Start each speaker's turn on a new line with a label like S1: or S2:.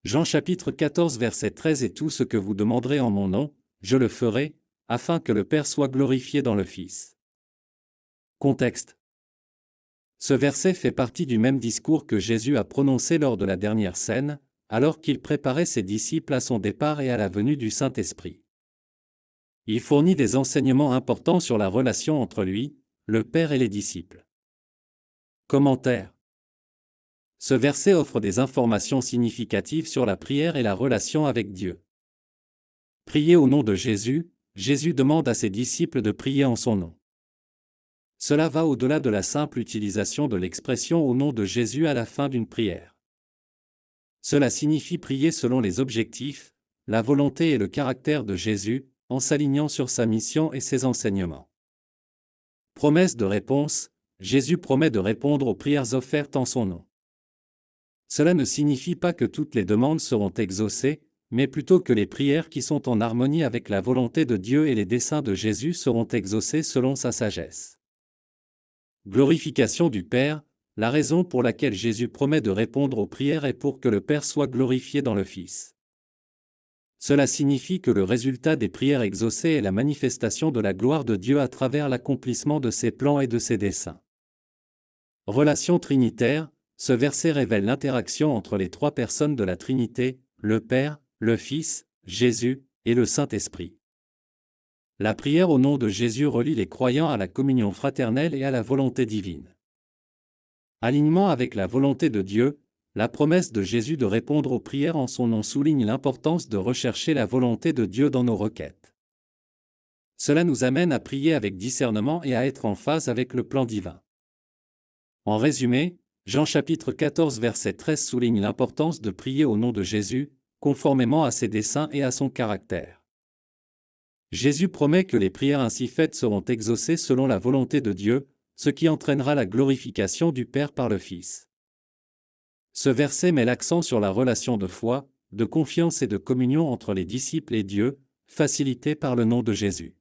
S1: Jean chapitre 14 verset 13 Et tout ce que vous demanderez en mon nom, je le ferai, afin que le Père soit glorifié dans le Fils. Contexte. Ce verset fait partie du même discours que Jésus a prononcé lors de la dernière scène, alors qu'il préparait ses disciples à son départ et à la venue du Saint-Esprit. Il fournit des enseignements importants sur la relation entre lui, le Père et les disciples. Commentaire. Ce verset offre des informations significatives sur la prière et la relation avec Dieu. Prier au nom de Jésus, Jésus demande à ses disciples de prier en son nom. Cela va au-delà de la simple utilisation de l'expression au nom de Jésus à la fin d'une prière. Cela signifie prier selon les objectifs, la volonté et le caractère de Jésus, en s'alignant sur sa mission et ses enseignements. Promesse de réponse, Jésus promet de répondre aux prières offertes en son nom. Cela ne signifie pas que toutes les demandes seront exaucées, mais plutôt que les prières qui sont en harmonie avec la volonté de Dieu et les desseins de Jésus seront exaucées selon sa sagesse. Glorification du Père, la raison pour laquelle Jésus promet de répondre aux prières est pour que le Père soit glorifié dans le Fils. Cela signifie que le résultat des prières exaucées est la manifestation de la gloire de Dieu à travers l'accomplissement de ses plans et de ses desseins. Relation trinitaire, ce verset révèle l'interaction entre les trois personnes de la Trinité, le Père, le Fils, Jésus, et le Saint-Esprit. La prière au nom de Jésus relie les croyants à la communion fraternelle et à la volonté divine. Alignement avec la volonté de Dieu, la promesse de Jésus de répondre aux prières en son nom souligne l'importance de rechercher la volonté de Dieu dans nos requêtes. Cela nous amène à prier avec discernement et à être en phase avec le plan divin. En résumé, Jean chapitre 14 verset 13 souligne l'importance de prier au nom de Jésus, conformément à ses desseins et à son caractère. Jésus promet que les prières ainsi faites seront exaucées selon la volonté de Dieu, ce qui entraînera la glorification du Père par le Fils. Ce verset met l'accent sur la relation de foi, de confiance et de communion entre les disciples et Dieu, facilitée par le nom de Jésus.